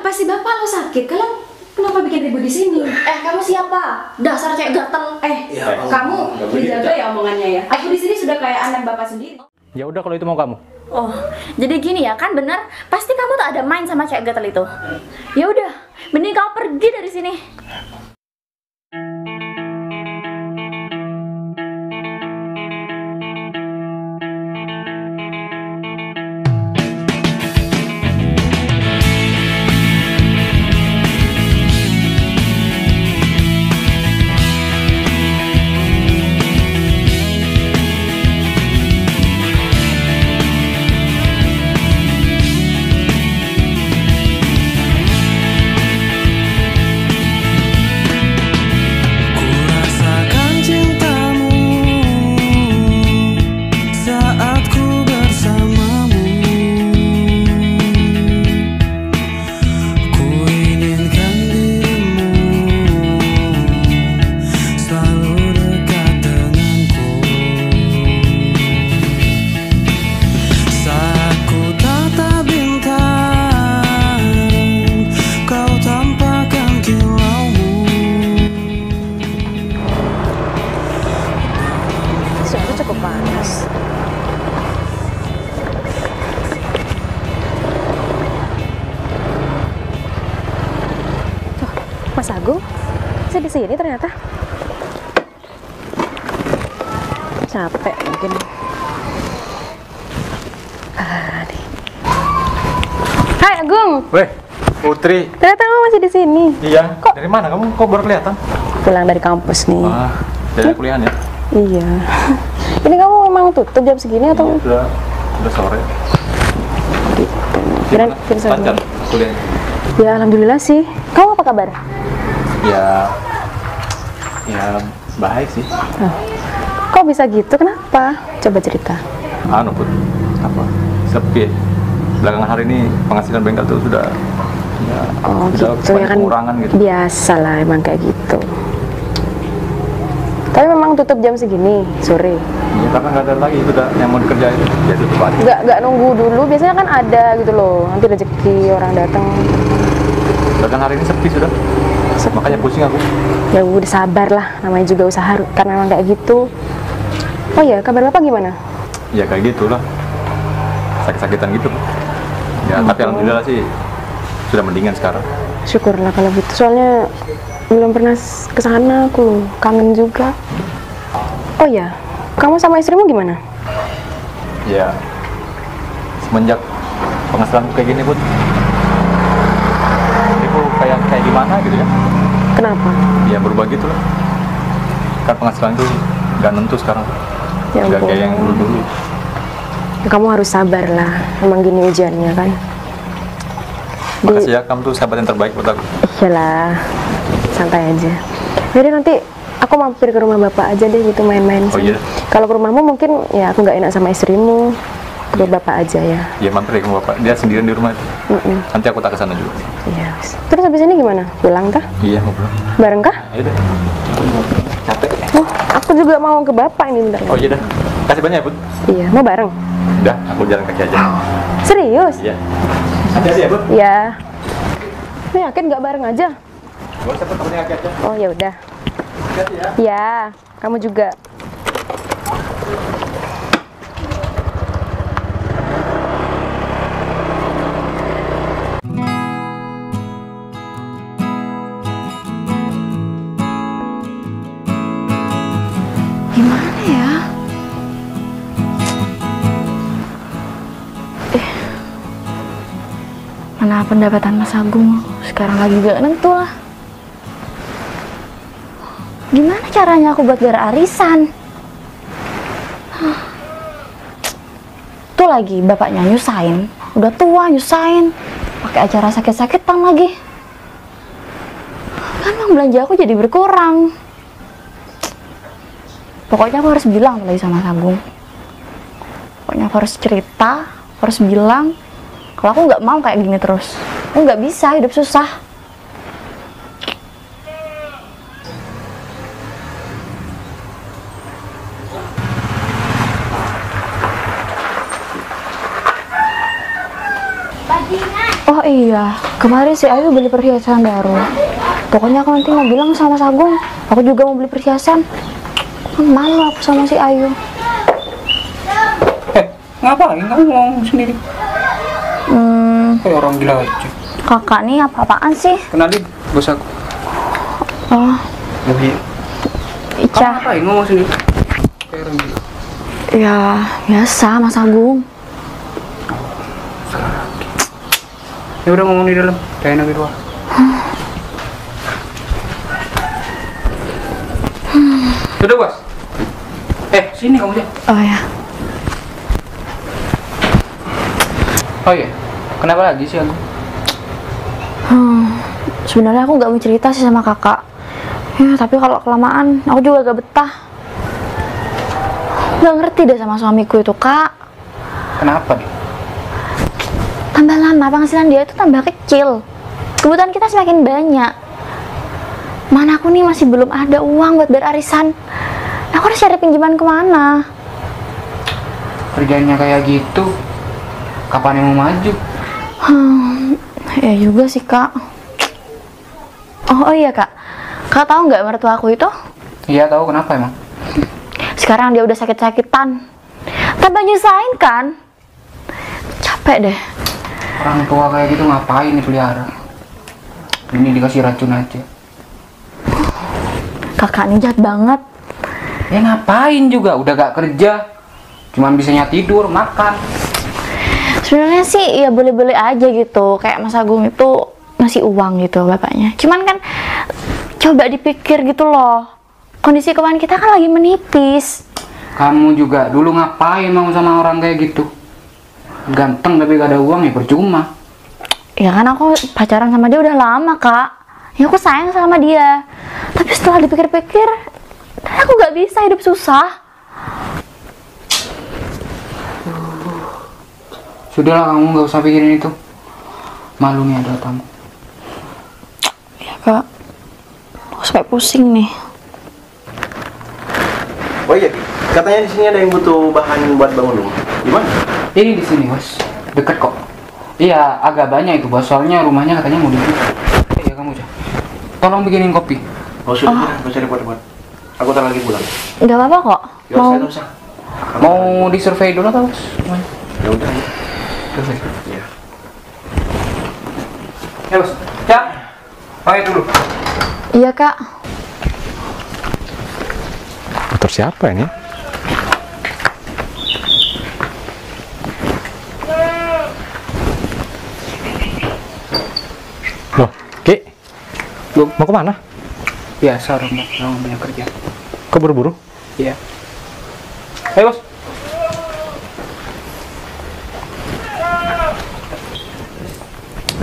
Apa sih bapak lo sakit? Kalian kenapa bikin ribut di sini? Kamu siapa? Dasar cewek gatel. Ya, kamu dijaga ya omongannya ya. Aku di sini sudah kayak anak bapak sendiri. Ya udah kalau itu mau kamu. Oh, jadi gini ya kan bener? Pasti kamu tak ada main sama cewek gatel itu. Ya udah, mending kamu pergi dari sini. Mas Agung, saya di sini ternyata. Capek mungkin. Nih. Hai Agung. Weh, Putri. Ternyata kamu masih di sini. Iya. Kok dari mana kamu? Kok baru kelihatan? Pulang dari kampus nih. Ah, dari kuliahan ya? Iya. Ini kamu memang tutup jam segini atau? Iya, udah sore. Gitu. Kirain Lancar kuliah. Ya alhamdulillah sih. Kamu apa kabar? Ya baik sih. Oh. Kok bisa gitu? Kenapa? Coba cerita. Anu Put, apa? Sepi. Belakangan hari ini penghasilan bengkel tuh sudah gitu ya kan, pengurangan gitu. Biasa lah emang kayak gitu. Tapi memang tutup jam segini sore. Iya, karena nggak ada lagi sudah yang mau dikerjain. Ya tutup hari. Nggak nunggu dulu. Biasanya kan ada gitu loh. Nanti rezeki orang datang. Belakangan hari ini sepi sudah. Makanya pusing aku. Ya udah sabar lah. Namanya juga usaha kan memang kayak gitu. Oh ya, kabar bapak gimana? Ya kayak gitulah. Sakit-sakitan gitu. Ya tapi alhamdulillah sih sudah mendingan sekarang. Syukurlah kalau gitu. Soalnya belum pernah ke sana aku, kangen juga. Oh ya, kamu sama istrimu gimana? Ya, semenjak penghasilan kayak gini Bud, ibu kayak gimana gitu ya? Kenapa? Ya berubah gitu lah. Kan penghasilan tuh nggak nentu sekarang. Ya Nggak kayak yang dulu. Ya, kamu harus sabar lah, emang gini ujiannya kan. Makasih ya, kamu tuh sahabat yang terbaik buat aku. Iyalah, santai aja. Jadi nanti aku mampir ke rumah bapak aja deh gitu main-main. Oh iya. Kalau ke rumahmu mungkin ya aku nggak enak sama istrimu. Ke bapak aja ya. Iya mampir ya ke bapak. Dia sendirian di rumah itu. Nanti aku tak kesana juga. Iya. Terus habis ini gimana? Pulang kah? Iya mau pulang. Bareng kah? Ayo deh. Capek. Oh, aku juga mau ke bapak ini bentar. Oh iya dah. Kasih banyak ya Bud. Iya, mau bareng? Udah, aku jalan kaki aja. Serius? Iya. Hati-hati ya Bud. Iya. Lu yakin nggak bareng aja? Boleh cepet temennya kaki aja. Oh ya udah. Hati-hati ya. Iya, kamu juga. Gimana ya? Mana pendapatan Mas Agung sekarang lagi gak nentu lah. Gimana caranya aku buat bayar arisan? Tuh lagi bapaknya nyusahin, udah tua nyusahin, pakai acara sakit-sakitan lagi. Kan uang belanja aku jadi berkurang. Pokoknya aku harus bilang lagi sama Mas Agung. Pokoknya aku harus cerita, aku harus bilang. Kalau aku nggak mau kayak gini terus, aku nggak bisa hidup susah. Oh iya, iya, kemarin si Ayu beli perhiasan baru. Pokoknya aku nanti mau bilang sama Mas Agung, aku juga mau beli perhiasan. Kan malu aku sama si Ayu. Ngapain kamu ngomong sendiri? Kayak orang gila aja. Kakak nih apa-apaan sih? Kenalin bos aku. Oh, Kamu Ica. ngapain ngomong sendiri? Kayak orang gila. Ya, biasa Mas Agung. Ya udah ngomong di dalam, kayak enak di luar. Sudah bos. Sini kamu aja. Oh ya, Oh iya, kenapa lagi sih aku? sebenarnya aku nggak mau cerita sih sama kakak. Ya, tapi kalau kelamaan, aku juga gak betah. Nggak ngerti deh sama suamiku itu, Kak. Kenapa nih? Tambah lama penghasilan dia itu tambah kecil. Kebutuhan kita semakin banyak. Mana aku nih masih belum ada uang buat bayar arisan. Aku harus cari pinjaman kemana? Kerjanya kayak gitu, kapan yang mau maju? Ya juga sih, Kak. Oh iya, Kak. Kak tahu nggak mertua aku itu? Iya tahu, kenapa emang? Sekarang dia udah sakit-sakitan. Tambah nyusahin kan? Capek deh. Orang tua kayak gitu ngapain dipelihara? Ini dikasih racun aja. Kakak ini jahat banget. Ya ngapain juga, udah gak kerja, cuman bisanya tidur, makan. Sebenarnya sih ya boleh-boleh aja gitu. Kayak Mas Agung itu ngasih uang gitu bapaknya. Cuman kan coba dipikir gitu loh. Kondisi keuangan kita kan lagi menipis. Kamu juga dulu ngapain mau sama orang kayak gitu? Ganteng tapi gak ada uang ya percuma. Ya kan aku pacaran sama dia udah lama, Kak. Ya aku sayang sama dia. Tapi setelah dipikir-pikir, aku gak bisa hidup susah. Sudahlah, kamu gak usah pikirin itu. Malu nih ada tamu. Ya, Kak. Aku sampai pusing nih. Oh iya, katanya di sini ada yang butuh bahan buat bangun rumah. Gimana? Ini di sini, Bos. Deket kok. Iya, agak banyak itu, Bos. Soalnya rumahnya katanya mau dijual. Iya, kamu aja. Tolong bikinin kopi. Oh sudah, gak usah repot-repot. Aku ntar lagi pulang. Gak apa-apa kok. Gak usah, gak usah. Mau disurvei dulu atau, Bos? Gimana? Ya udah. Survei. Iya. Ya, Bos. Cak. Pakai dulu. Iya, Kak. Motor siapa ini? Loh, Ki? Mau kemana? Biasa orang banyak kerja. Kok buru-buru? Iya. Ayo, Bos.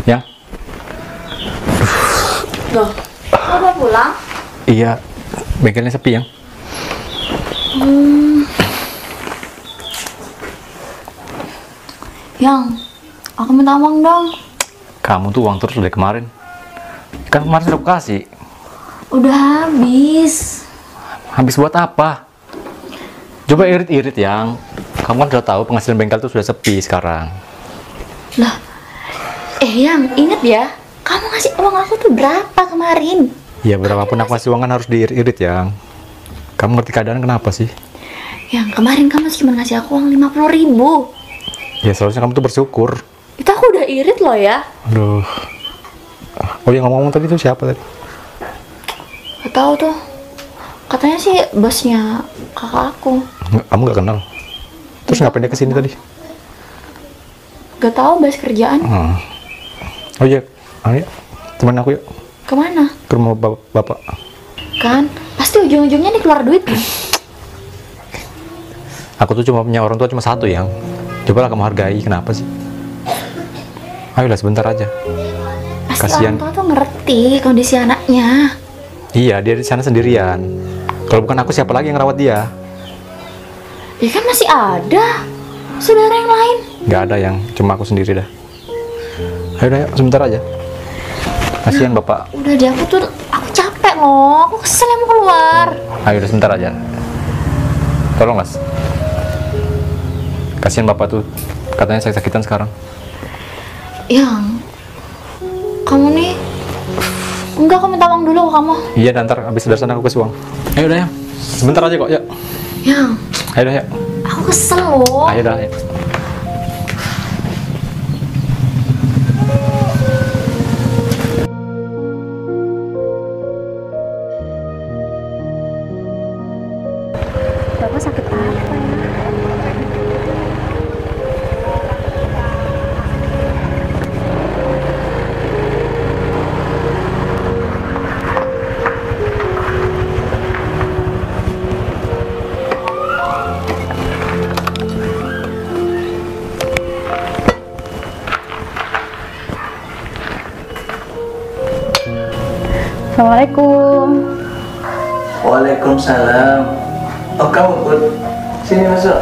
Yang? Loh, kok udah pulang? Iya, bengkelnya sepi yang. Yang, aku minta uang dong. Kamu tuh uang terus dari kemarin. Kan kemarin sudah aku kasih. Udah habis. Habis buat apa? Coba irit-irit yang. Kamu kan sudah tahu penghasilan bengkel tuh sudah sepi sekarang. Lah, Yang, inget ya, kamu ngasih uang aku tuh berapa kemarin? Ya berapapun aku kasih uang kan harus diirit-irit yang. Kamu ngerti keadaan kenapa sih? Yang kemarin kamu cuma ngasih aku uang 50.000. Ya seharusnya kamu tuh bersyukur. Itu aku udah irit loh ya. Aduh. Oh yang ngomong tadi tuh siapa tadi? Gak tahu tuh. Katanya sih bosnya kakak aku. Kamu gak kenal? Terus ngapain dia kesini tadi? Gak tahu bahas kerjaan. Oh iya, ayo teman aku yuk Kemana? ke rumah bapak. Kan pasti ujung-ujungnya nih keluar duit kan? Aku tuh cuma punya orang tua cuma satu yang. Cobalah kamu hargai, kenapa sih? Ayolah sebentar aja. Pasti Kasian. orang tua tuh ngerti kondisi anaknya. Iya, dia di sana sendirian. Kalau bukan aku siapa lagi yang rawat dia? Ya kan masih ada saudara yang lain. Nggak ada yang, cuma aku sendiri dah. Ayo dah, yuk, sebentar aja. Kasihan bapak. Udah deh, aku capek loh. Aku kesel mau keluar. Ayo udah sebentar aja. Tolong mas. Kasihan bapak tuh, katanya sakit-sakitan sekarang. Yang Enggak, aku minta uang dulu ke kamu. Iya, ntar habis dari sana aku kasih uang. Ayo udah ya. Sebentar aja kok, yuk. Yang, Ayo udah, yuk. aku kesel loh. Ayo udah, ayo. Bapak sakit apa ya? Assalamualaikum. Waalaikumsalam. Oh kamu Put, sini masuk.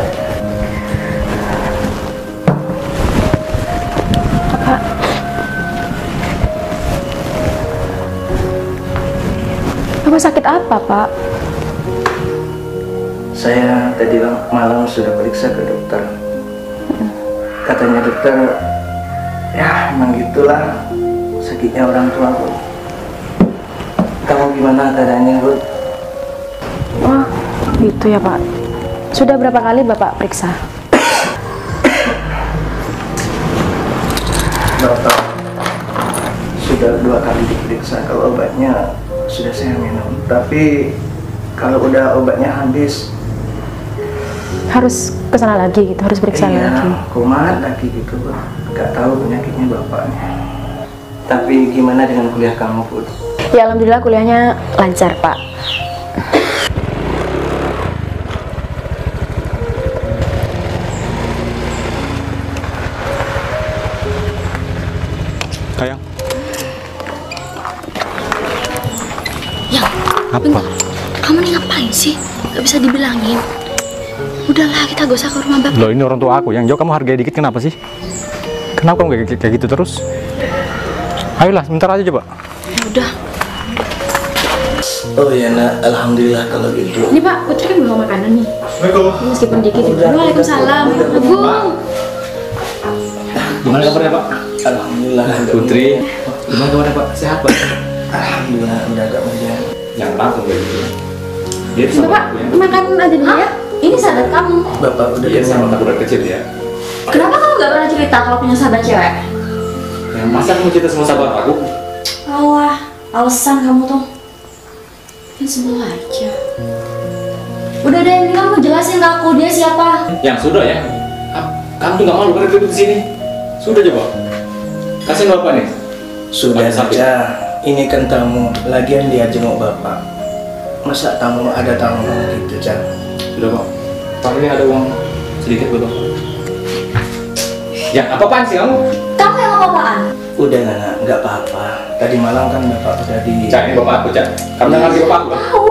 Bapak sakit apa, Pak? Saya tadi malam sudah periksa ke dokter. Katanya dokter, ya emang gitulah sakitnya orang tua Put. Kamu gimana keadaannya Put? Wah, gitu ya, Pak. Sudah berapa kali Bapak periksa? Bapak sudah 2 kali diperiksa. Kalau obatnya sudah saya minum, tapi kalau udah obatnya habis Harus ke sana lagi gitu, harus periksa lagi. kumat lagi gitu Put. Gak tahu penyakitnya bapaknya. Tapi gimana dengan kuliah kamu Put? Ya alhamdulillah kuliahnya lancar, Pak. Sayang. Yang, Apa? kamu nih ngapain sih? Gak bisa dibilangin. Udahlah, kita gak usah ke rumah bapak. Loh, ini orang tua aku. Yang jauh kamu hargai dikit, kenapa sih? Kenapa kamu kayak gitu terus? Ayolah, sebentar aja coba. Ya udah. Oh iya nak, alhamdulillah kalau gitu. Ini Pak, Putri kan belum makanan nih. Ini meskipun dikit. Waalaikumsalam. Agung. Gimana kabarnya, Pak? Alhamdulillah. Putri, gimana kabarnya, Pak? Sehat, Pak? Alhamdulillah udah agak meriah. Yang langsung kayak gitu. Dia Bapak, makan aja dulu ya. Ini sahabat kamu. Bapak udah Iya, kenyang. sama aku dari kecil ya. Kenapa kamu gak pernah cerita kalau punya sahabat cewek? Yang masa kamu cerita sama sahabat aku? Wah, alasan kamu tuh. Kan semua aja. Udah deh, ini kamu jelasin ke aku dia siapa. Yang sudah ya. Kamu tuh gak malu kan duduk di sini? Sudah coba. Kasih bapak nih. Sudah Ada sapi. saja. Ini kan tamu. Lagian dia jenguk bapak. Masa tamu ada tamu gitu Cak? Sudah, Pak. Pak, ini ada uang sedikit buat Bapak. Ya, apa-apaan sih kamu? Kamu yang apa-apaan? Udah nak, nggak apa-apa. Tadi malam kan bapak udah di. Cak, ini bapak aku, Cak. Kamu dengar di bapak aku, Pak? Tahu.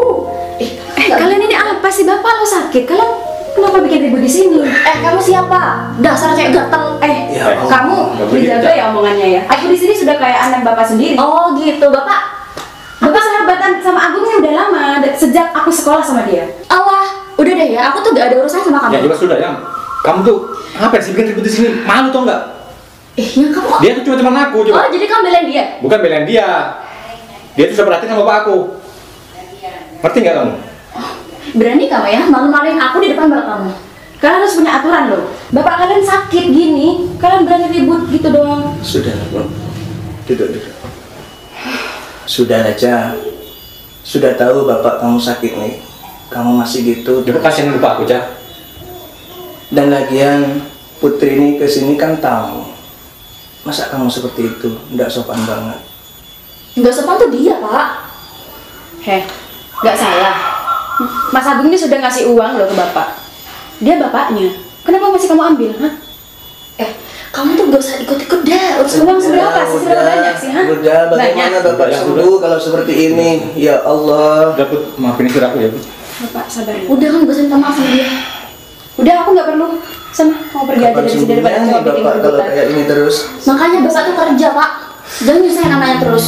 Kalian ini apa sih? Bapak lo sakit. Kalian kenapa bikin ribut di sini? Kamu siapa? Dasar cewek gatel. Ya Allah. Kamu Nggak boleh dijaga gitu, ya omongannya ya. Aku di sini sudah kayak anak bapak sendiri. Oh gitu, Bapak. Bapak sahabatan sama Agung ini udah lama, sejak aku sekolah sama dia. Allah, udah deh ya, aku tuh gak ada urusan sama Ya kamu. juga sudah, yang kamu tuh apa sih bikin ribut di sini? Malu tau nggak? Yang kamu. Dia tuh cuma teman aku, Oh, coba. jadi kamu belain dia? Bukan belain dia. Dia tuh sudah perhatiin sama bapak aku. Ngerti nggak kamu? Berani kamu ya, malu-maluin aku di depan bapak kamu. Kalian harus punya aturan loh. Bapak kalian sakit gini, kalian berani ribut gitu doang. Sudah lah Bun. Duduk. Sudah aja. Sudah tahu bapak kamu sakit nih. Kamu masih gitu. Coba kasihin bapak aku, Cak. Dan lagian Putri ini kesini kan tamu. Masa kamu seperti itu? Nggak sopan banget. Nggak sopan tuh dia, Pak. Nggak salah. Mas Agung ini sudah ngasih uang loh ke bapak. Dia bapaknya. Kenapa masih kamu ambil, hah? Kamu tuh gak usah ikut-ikut deh. Uang seberapa sih? Seberapa banyak sih, hah? Udah, bagaimana Banyak. bapak Ya, sembuh kalau seperti ini? Ya Allah. Udah, Put. Maafin istri aku ya, Put. Bapak sabar ya. Udah kan gak usah minta maaf sama dia. Udah, aku nggak perlu. Sana, mau pergi aja Kapan dari sini daripada sembuhnya cuma bikin bapak kalau keributan. kayak ini terus? Makanya bapak tuh kerja, Pak. Jangan nyusahin namanya terus.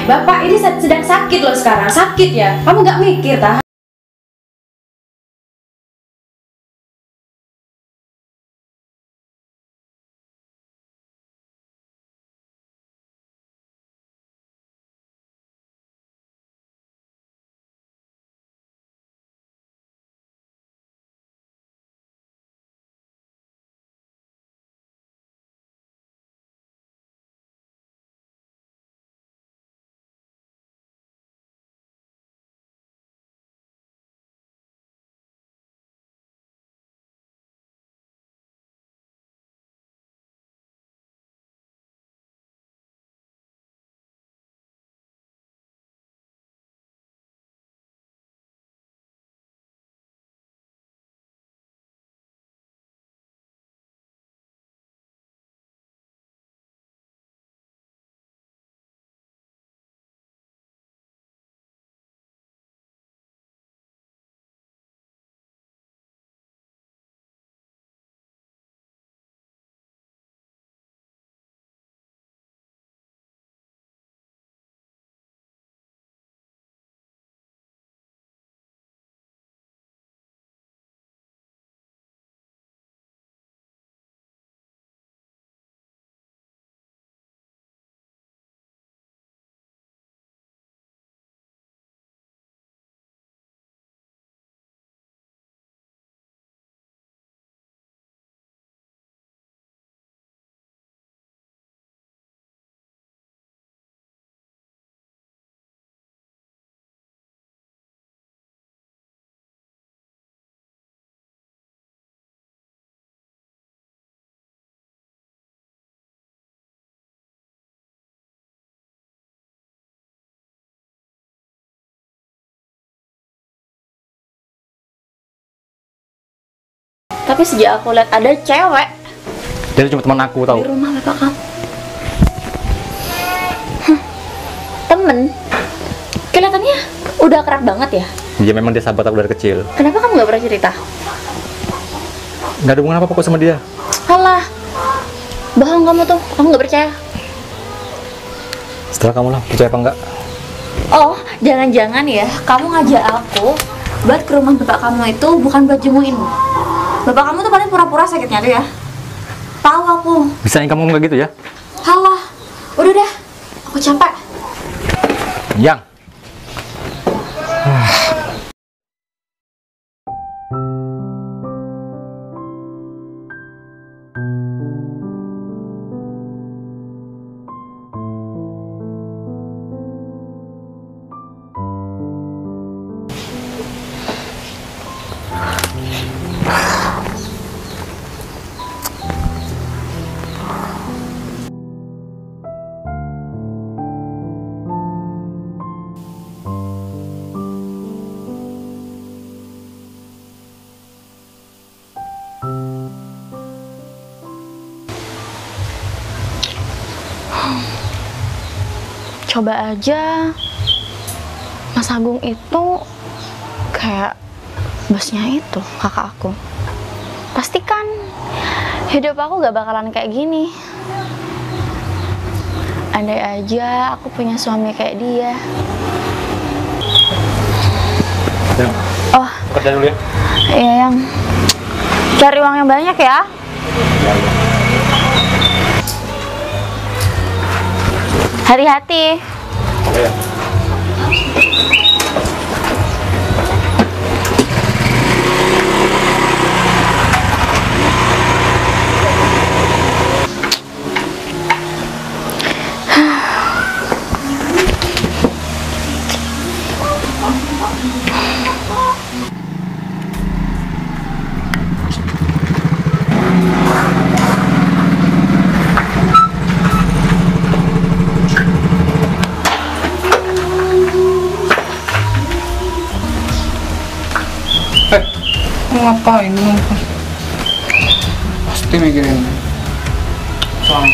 Bapak ini sedang sakit loh sekarang. Sakit ya. Kamu nggak mikir, tah? Tapi sejak aku lihat ada cewek Dia cuma teman aku di tahu. rumah bapak kamu. Temen? Kelihatannya udah akrab banget ya. Dia memang dia sahabat aku dari kecil. Kenapa kamu nggak pernah cerita? Nggak ada hubungan apa-apa kok sama dia. Alah, bohong kamu tuh. Aku nggak percaya. Setelah kamu lah, percaya apa enggak? Oh, jangan-jangan ya, kamu ngajak aku buat ke rumah bapak kamu itu bukan buat jemuin. Bapak kamu tuh paling pura-pura sakitnya tuh ya. Tahu aku. Bisanya kamu ngomong kayak gitu ya? Halah, udah deh. Aku capek. Yang. Coba aja Mas Agung itu kayak bosnya itu, kakak aku. Pastikan hidup aku gak bakalan kayak gini. Andai aja aku punya suami kayak dia. Yang. Oh, Kerja dulu ya. iya yang cari uang yang banyak ya. Hati-hati. Iya. Ngapain lu? Pasti mikirin suami.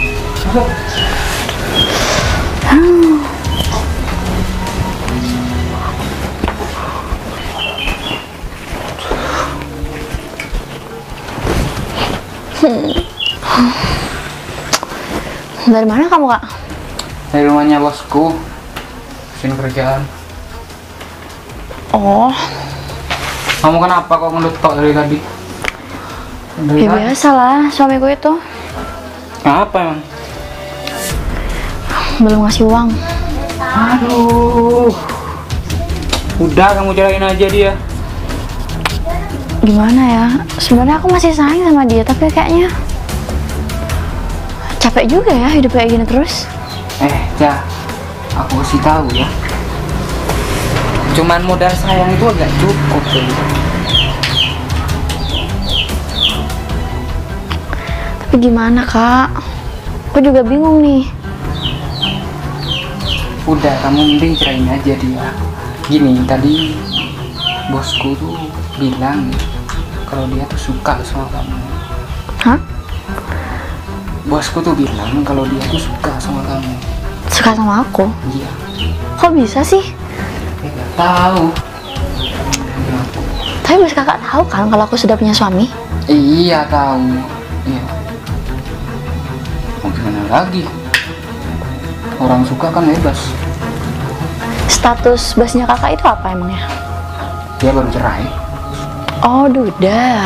Dari mana kamu, Kak? Dari rumahnya bosku. Sini kerjaan. Oh, Kamu kenapa kok ngelutok dari tadi? Dari ya tadi? biasa lah, suamiku itu Apa emang? belum ngasih uang. Aduh. Udah kamu cerain aja dia. Gimana ya? Sebenarnya aku masih sayang sama dia, tapi kayaknya capek juga ya hidup kayak gini terus. Ya, aku kasih tahu ya. Cuman modal sayang itu agak cukup tuh. Tapi gimana, Kak? Aku juga bingung nih. Udah, kamu mending cerain aja dia. Gini, tadi bosku tuh bilang kalau dia tuh suka sama kamu. Hah? Bosku tuh bilang kalau dia tuh suka sama kamu. Suka sama aku? Iya. Kok bisa sih? Nggak tahu. Tapi bos kakak tahu kan kalau aku sudah punya suami? Iya tahu. Iya. Mau gimana lagi? Orang suka kan bebas. Status bosnya kakak itu apa emangnya? Dia baru cerai. Oh, duda.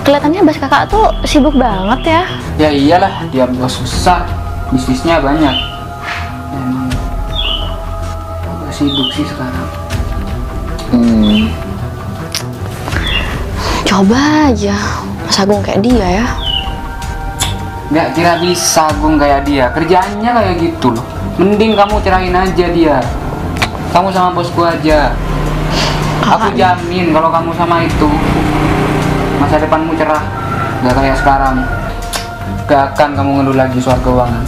Kelihatannya bos kakak tuh sibuk banget ya. Ya iyalah, dia bos besar, bisnisnya banyak. Agak sibuk sih sekarang. Coba aja Mas Agung kayak dia ya. Nggak kira bisa Gung kayak dia, kerjaannya kayak gitu loh. Mending kamu cerain aja dia. Kamu sama bosku aja. Aku jamin kalau kamu sama itu, masa depanmu cerah. Nggak kayak sekarang. Gak akan kamu ngeluh lagi soal keuangan.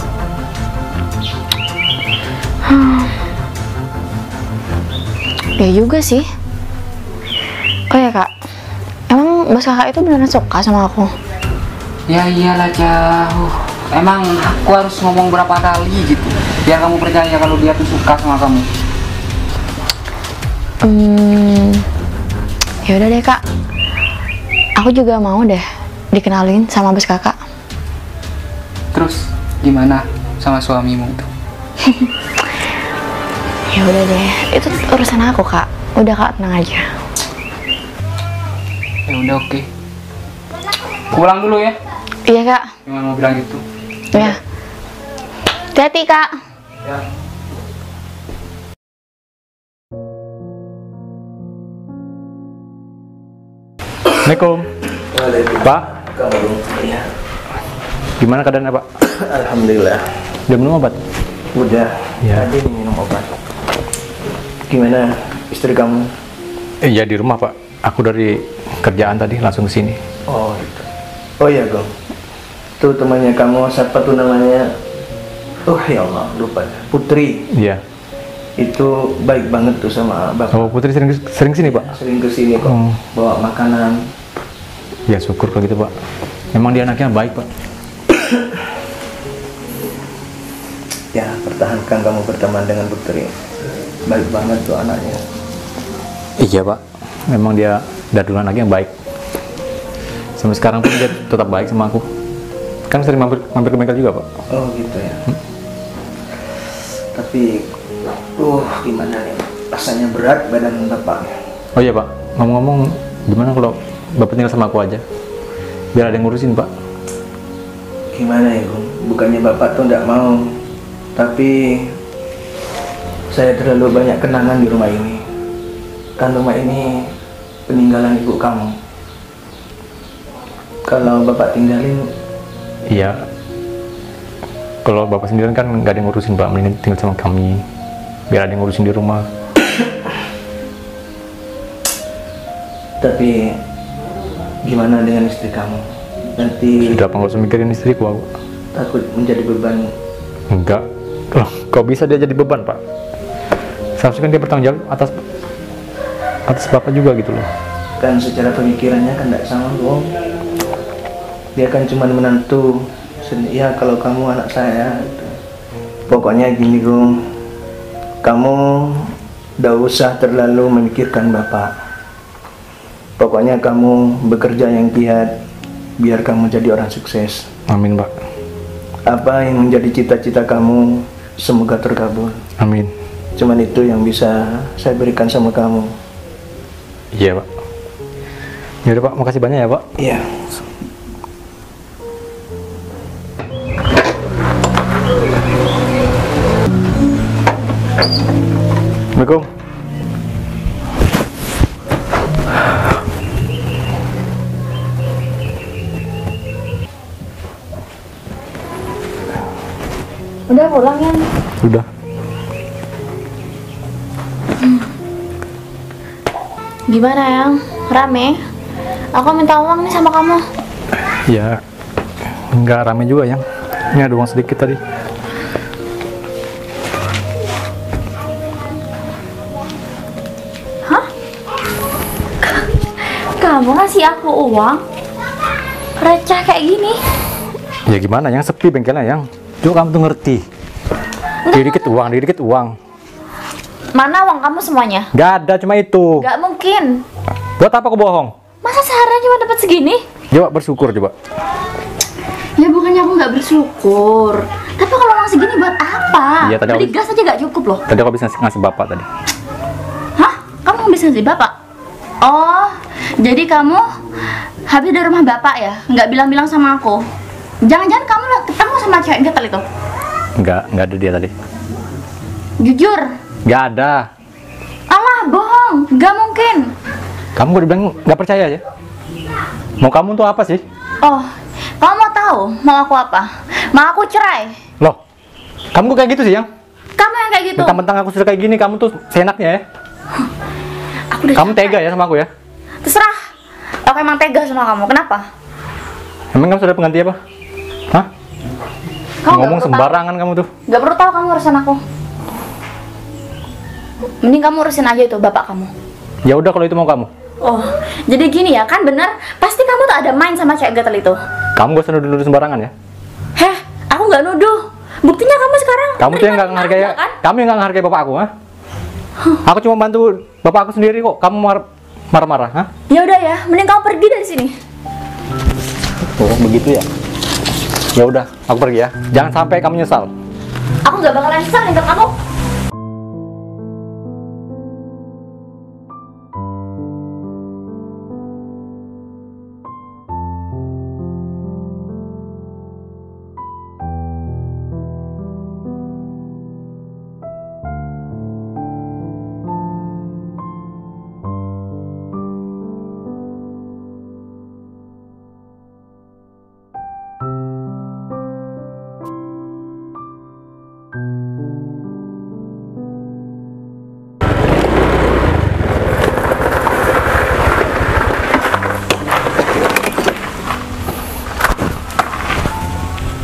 Ya juga sih. Oh ya, Kak, emang bos kakak itu beneran suka sama aku? Ya iyalah jauh. Emang aku harus ngomong berapa kali gitu biar kamu percaya kalau dia tuh suka sama kamu. Ya udah deh kak, aku juga mau deh dikenalin sama bos kakak. Terus gimana sama suamimu tuh? Ya udah deh, itu urusan aku kak. Udah kak, tenang aja. Ya udah oke. Pulang dulu ya. Iya kak. Cuma mau bilang gitu. Ya. Hati-hati kak. Ya. Assalamualaikum. Pak, Kamu ya. gimana keadaannya Pak? Alhamdulillah. Udah minum obat? Udah. Ya. Tadi minum obat. Gimana istri kamu? Iya di rumah Pak. Aku dari kerjaan tadi langsung ke sini. Oh itu. Oh iya Gong. Tuh temannya kamu siapa tuh namanya? Oh ya Allah lupa. Putri. Iya. Itu baik banget tuh sama bapak. Oh Putri sering sini Pak? Sering kesini kok. Bawa makanan. Ya syukur kalau gitu Pak. Memang dia anaknya baik Pak. Ya pertahankan kamu berteman dengan Putri. Baik banget tuh anaknya. Iya Pak. Memang dia dari dulu anaknya baik. Sampai sekarang pun dia tetap baik sama aku. Kan sering mampir ke bengkel juga Pak. Oh gitu ya. Tapi, gimana nih? Rasanya berat badan bapak. Oh iya Pak. Ngomong-ngomong, gimana kalau Bapak tinggal sama aku aja? Biar ada yang ngurusin Pak. Gimana ya Bung? Bukannya bapak tuh nggak mau, tapi saya terlalu banyak kenangan di rumah ini. Kan rumah ini peninggalan ibu kamu. Kalau bapak tinggalin, Iya. Kalau Bapak sendirian kan nggak ada yang ngurusin Pak. Mending tinggal sama kami. Biar ada yang ngurusin di rumah. tapi gimana dengan istri kamu? Nanti Sudah apa nggak usah mikirin istriku Pak. takut menjadi beban. Enggak. Loh, kok bisa dia jadi beban Pak? Seharusnya kan dia bertanggung jawab atas Bapak juga gitu loh. Kan secara pemikirannya kan tidak sama Bung. Dia kan cuma menantu. Ya kalau kamu anak saya gitu. Pokoknya gini Bung, kamu gak usah terlalu memikirkan bapak. Pokoknya kamu bekerja yang giat biar kamu jadi orang sukses. Amin Pak. Apa yang menjadi cita-cita kamu semoga terkabul. Amin. Cuman itu yang bisa saya berikan sama kamu. Iya Pak. Yaudah Pak, makasih banyak ya Pak. Iya. Assalamualaikum. Udah pulang ya? Udah. Gimana yang? Rame? Aku minta uang nih sama kamu. Ya, nggak rame juga yang. Ini ada uang sedikit tadi. Kamu ngasih aku uang? Receh kayak gini? Ya gimana yang sepi bengkelnya yang. Coba kamu tuh ngerti. Dikit uang. Mana uang kamu semuanya? Nggak ada, cuma itu. Gak mungkin. Buat apa aku bohong? Masa seharian cuma dapat segini? Coba bersyukur coba. Ya bukannya aku nggak bersyukur. Tapi kalau uang segini buat apa? Iya, tadi Beli aku- gas aja gak cukup loh. Tadi aku habis ngasih bapak tadi. Hah? Kamu bisa ngasih bapak? Oh, jadi kamu habis dari rumah bapak ya? Nggak bilang-bilang sama aku? Jangan-jangan kamu ketemu sama cewek gatel itu? Nggak ada dia tadi. Jujur? Nggak ada. Alah, bohong. Nggak mungkin. Kamu kok dibilang nggak percaya ya? Mau kamu tuh apa sih? Oh, kamu mau tahu mau aku apa? Mau aku cerai? Loh, kamu kok kayak gitu sih yang? Kamu yang kayak gitu? Mentang-mentang aku sudah kayak gini, kamu tuh seenaknya ya? Aku udah Kamu capek. tega ya sama aku ya? Terserah. Aku emang tega sama kamu. Kenapa? Emang kamu sudah pengganti apa? Hah? Kamu nggak Ngomong perlu sembarangan kamu tuh. tahu. Nggak perlu tahu kamu urusan aku. Mending kamu urusin aja itu bapak kamu. Ya udah kalau itu mau kamu. Oh, jadi gini ya, kan bener? Pasti kamu tuh ada main sama cewek gatel itu. Kamu gak usah nuduh-nuduh sembarangan ya. Heh, aku nggak nuduh. Buktinya kamu sekarang Kamu tuh yang nggak nerima menghargai, aja, kan? kamu yang nggak menghargai bapak aku, ha? Aku cuma bantu bapak aku sendiri kok. Kamu marah-marah, ha? Ya udah ya, mending kamu pergi dari sini. Oh, begitu ya. Ya udah, aku pergi ya. Jangan sampai kamu nyesal. Aku nggak bakalan nyesal ninggal kamu.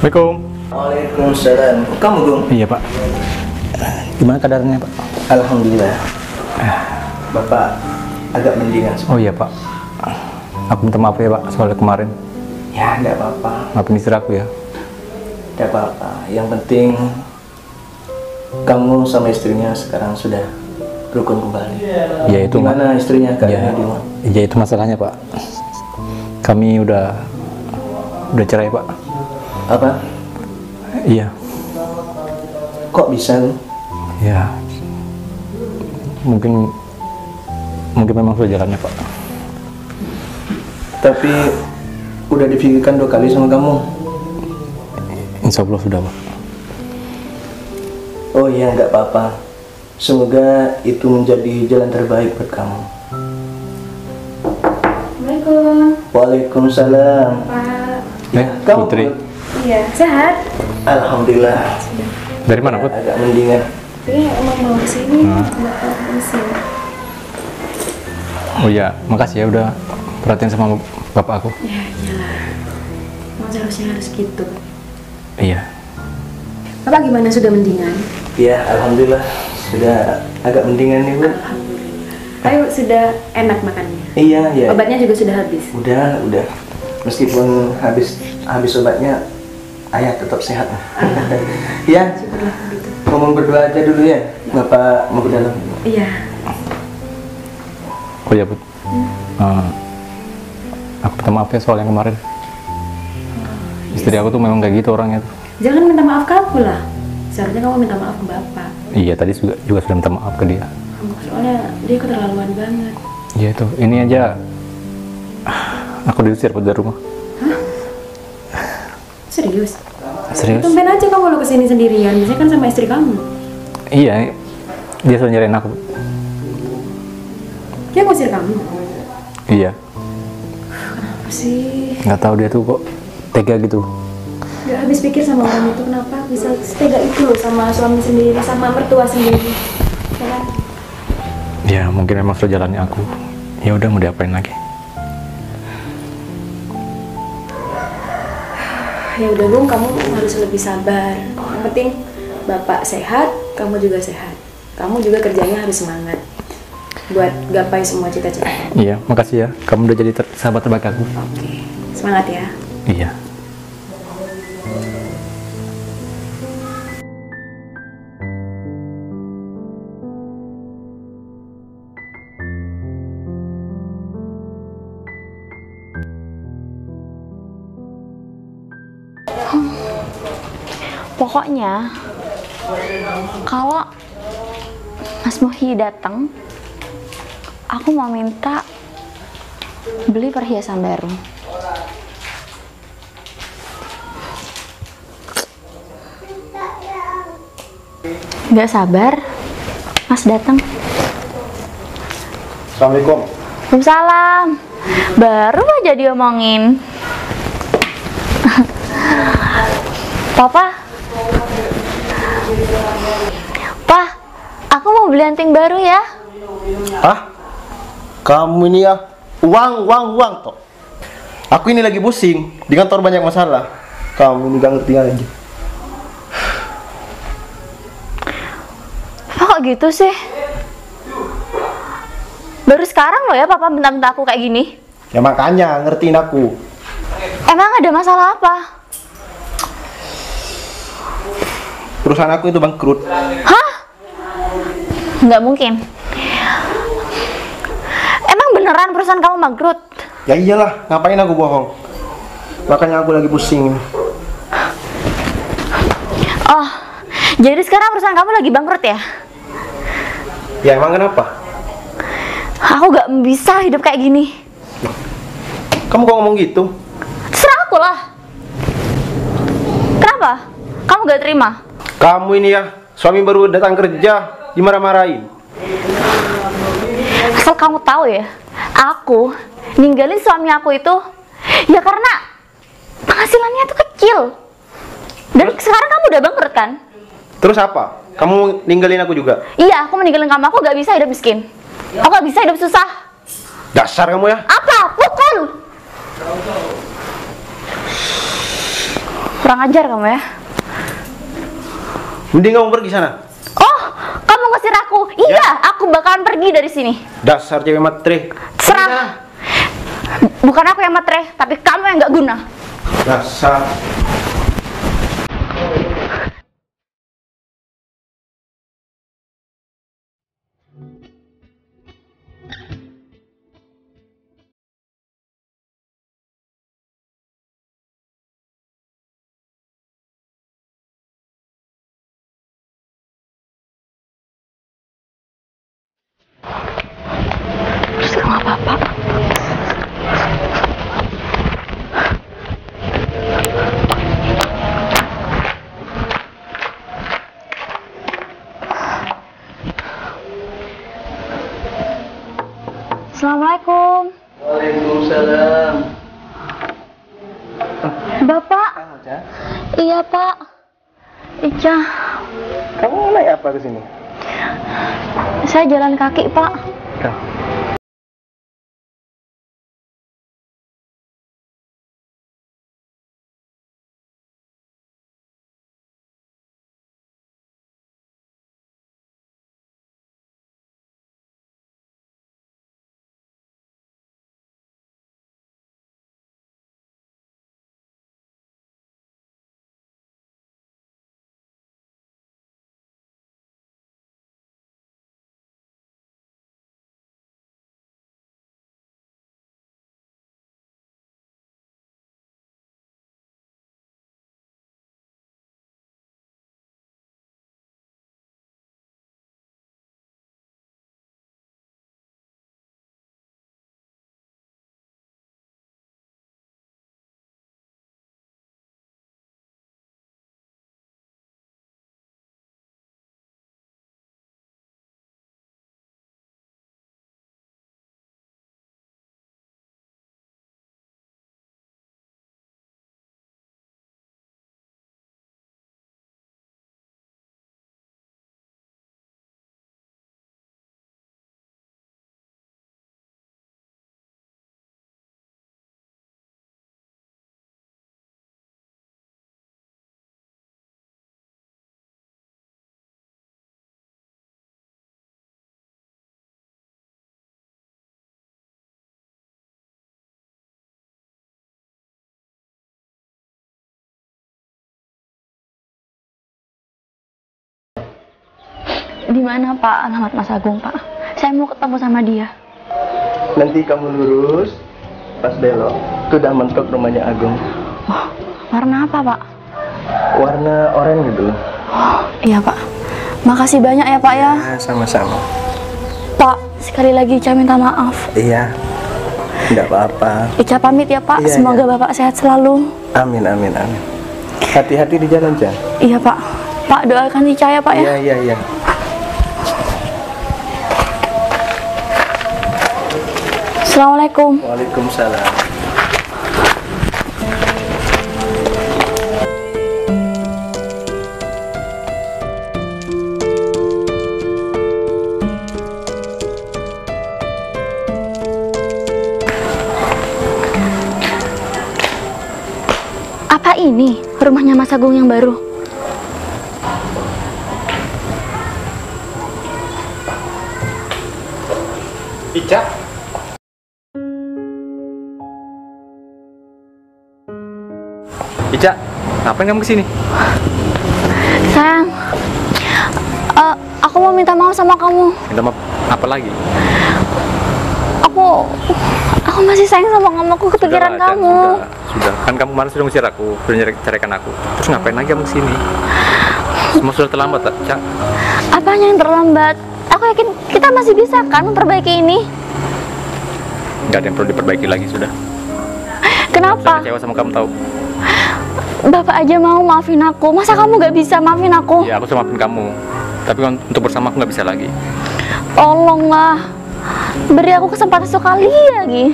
Assalamualaikum. Waalaikumsalam. Kamu, Gung? Iya, Pak. Gimana keadaannya, Pak? Alhamdulillah. Bapak agak mendingan. Oh iya, Pak. Aku minta maaf ya, Pak, soal kemarin. Ya, enggak apa-apa. Maafin istri aku ya. Enggak apa-apa. Yang penting kamu sama istrinya sekarang sudah rukun kembali. Ya itu, Gimana istrinya Ya, keadaannya di rumah? ya itu masalahnya, Pak. Kami udah cerai, Pak. Apa? Iya. Kok bisa? Ya. Mungkin memang sudah jalannya, Pak. Tapi udah dipikirkan 2 kali sama kamu? Insya Allah sudah, Pak. Oh iya, nggak apa-apa. Semoga itu menjadi jalan terbaik buat kamu. Assalamualaikum. Waalaikumsalam. Pak. Kamu Putri. Iya, sehat. Alhamdulillah. Dari mana, Put? Agak mendingan. Iya, emang mau kesini. Nah. Nggak tahu kesini. Oh iya, makasih ya udah perhatian sama bapak aku. Ya, iyalah. Mau seharusnya harus gitu. Iya. Bapak gimana, sudah mendingan? Ya, alhamdulillah sudah agak mendingan nih, Bu. Alhamdulillah. Ayo, sudah enak makannya. Iya, iya. Obatnya juga sudah habis. Udah. Meskipun habis obatnya, ayah tetap sehat. Ya, Syukurlah begitu. ngomong berdua aja dulu ya. Bapak mau ke dalam. Iya. Oh iya, Put. Aku minta maaf ya soal yang kemarin. Istri aku tuh memang kayak gitu orangnya tuh. Jangan minta maaf ke aku lah. Seharusnya kamu minta maaf ke Bapak. Iya, tadi juga sudah minta maaf ke dia. Soalnya dia keterlaluan banget. Iya tuh, ini aja aku diusir Put, dari rumah. Serius? Serius? Tumben aja kamu lo kesini sendirian. Biasanya kan sama istri kamu. Iya, dia sudah nyariin aku. Put. Dia ngusir kamu. Iya, Apa sih? nggak tahu dia tuh kok tega gitu. Gak habis pikir sama orang itu, kenapa bisa setega itu loh sama suami sendiri, sama mertua sendiri. Ya kan? Ya mungkin memang sudah jalannya aku. Ya udah, mau diapain lagi? Ya udah Bung, kamu harus lebih sabar. Yang penting Bapak sehat, kamu juga sehat. Kamu juga kerjanya harus semangat buat gapai semua cita-cita. Iya, makasih ya. Kamu udah jadi sahabat terbaik aku. Oke, semangat ya. Iya. Pokoknya kalau Mas Muhi datang, aku mau minta beli perhiasan baru. Nggak sabar Mas datang. Assalamualaikum. Waalaikumsalam. Baru aja diomongin. Papa. Pak, aku mau beli anting baru ya. Ah, kamu ini ya uang toh. Aku ini lagi pusing di kantor, banyak masalah. Kamu ini gak ngerti aja. Pak kok gitu sih? Baru sekarang loh ya papa minta-minta aku kayak gini. Ya makanya ngertiin aku. Emang ada masalah apa? Perusahaan aku itu bangkrut. Hah? Nggak mungkin. Emang beneran perusahaan kamu bangkrut? Ya iyalah, ngapain aku bohong? Makanya aku lagi pusing. Oh, jadi sekarang perusahaan kamu lagi bangkrut ya? Ya emang kenapa? Aku nggak bisa hidup kayak gini. Kamu kok ngomong gitu? Terserah aku lah. Kenapa? Kamu gak terima? Kamu ini ya, suami baru datang kerja, dimarah-marahin. Asal kamu tahu ya, aku ninggalin suami aku itu ya karena penghasilannya itu kecil. Dan sekarang kamu udah bangkrut kan? Terus apa? Kamu ninggalin aku juga? Iya, aku meninggalin kamu. Aku gak bisa hidup miskin. Aku gak bisa hidup susah. Dasar kamu ya. Apa? Pukul! Kurang ajar kamu ya. Mending kamu pergi sana. Oh, kamu ngusir aku? Iya, aku bakalan pergi dari sini. Dasar cewek matre. Serah. Bukan aku yang matre, tapi kamu yang gak guna. Dasar. Terus kamu apa-apa? Assalamualaikum. Waalaikumsalam. Bapak? Iya, Pak. Ica. Kamu naik apa ke sini? Saya jalan kaki, Pak. Di mana, Pak, alamat Mas Agung, Pak? Saya mau ketemu sama dia. Nanti kamu lurus, pas belok, itu udah mentok rumahnya Agung. Oh, warna apa, Pak? Warna oranye gitu. Oh, iya, Pak. Makasih banyak ya, Pak ya. Sama-sama. Pak, sekali lagi Ica minta maaf. Iya, tidak apa-apa. Ica pamit ya, Pak. Iya, Semoga iya. Bapak sehat selalu. Amin, amin, amin. Hati-hati di jalan, Jan. Iya, Pak. Pak, doakan Ica ya, Pak ya. Iya, iya, iya. Assalamualaikum. Waalaikumsalam. Apa ini rumahnya Mas Agung yang baru? Ica. Ica, ngapain kamu kesini? Sayang, aku mau minta maaf sama kamu. Minta maaf apa lagi? Aku masih sayang sama kamu, aku kepikiran Sudahlah, Ica, kamu. Sudah. Kan kamu kemarin sudah ngusir aku, sudah ceraikan aku. Terus ngapain lagi kamu kesini? Semua sudah terlambat, Ica. Apanya yang terlambat? Aku yakin kita masih bisa kan memperbaiki ini. Nggak ada yang perlu diperbaiki lagi, sudah. Kenapa? Saya kecewa sama kamu, tahu? Bapak aja mau maafin aku, masa kamu gak bisa maafin aku? Ya, aku sudah maafin kamu. Tapi untuk bersama aku nggak bisa lagi. Tolonglah, beri aku kesempatan sekali lagi.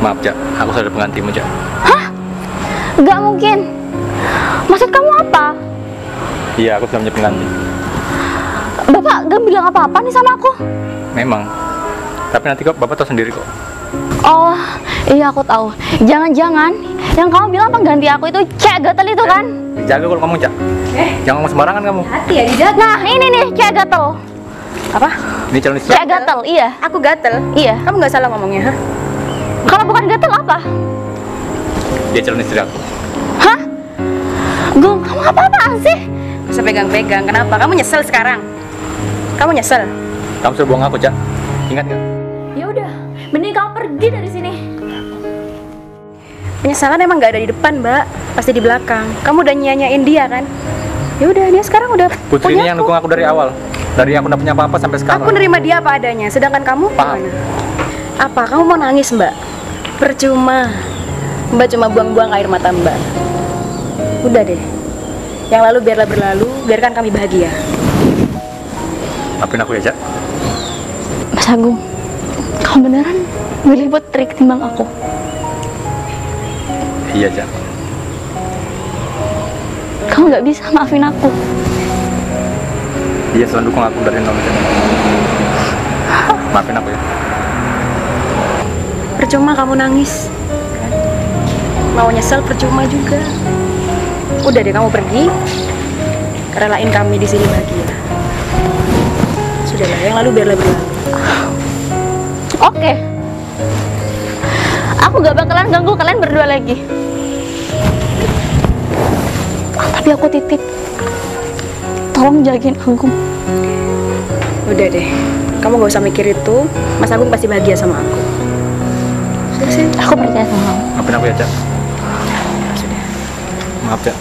Maaf, Cak. Aku sudah ada penggantimu, Cak. Hah? Gak mungkin. Maksud kamu apa? Iya, aku sudah punya pengganti. Bapak gak bilang apa-apa nih sama aku? Memang. Tapi nanti kok Bapak tahu sendiri kok. Oh, iya aku tahu. Jangan-jangan yang kamu bilang pengganti aku itu Cek Gatel itu kan? Dijaga kalau kamu, Cak. Jangan ngomong sembarangan kamu. Hati ya dijaga. Nah, ini nih Cek Gatel. Apa? Ini calon istri. Cek Gatel, iya. Aku gatel? Iya. Kamu nggak salah ngomongnya, hah? Kalau bukan Gatel apa? Dia calon istri aku. Hah? Gong, kamu apa-apaan sih? Bisa pegang-pegang. Kenapa? Kamu nyesel sekarang? Kamu nyesel? Kamu sudah buang aku, Cak. Ingat nggak? Ya udah, mending kamu pergi dari sini. Penyesalan emang nggak ada di depan, Mbak. Pasti di belakang. Kamu udah nyanyain dia kan? Ya udah, dia sekarang udah Putri ini punya yang aku. dukung aku dari awal. Dari aku nggak punya apa-apa sampai sekarang. Aku nerima dia apa adanya. Sedangkan kamu Paham. gimana? Apa? Kamu mau nangis, Mbak? Percuma. Mbak cuma buang-buang air mata Mbak. Udah deh. Yang lalu biarlah berlalu. Biarkan kami bahagia. Maafin aku ya, Cak. Mas Agung, kamu beneran milih Putri ketimbang aku? Iya, Cak. Kamu nggak bisa maafin aku. Dia selalu dukung aku dari nol, Cak. Maafin aku ya. Percuma kamu nangis. Mau nyesel percuma juga. Udah deh, kamu pergi. Relain kami di sini bahagia. Sudahlah, yang lalu biarlah berlalu. Oke. Aku gak bakalan ganggu kalian berdua lagi. Tapi aku titip. Tolong jagain Agung. Udah deh, kamu gak usah mikir itu. Mas Agung pasti bahagia sama aku. Sudah sih. Aku percaya sama kamu. Maafin aku ya, Cak. Sudah. Maaf, Cak.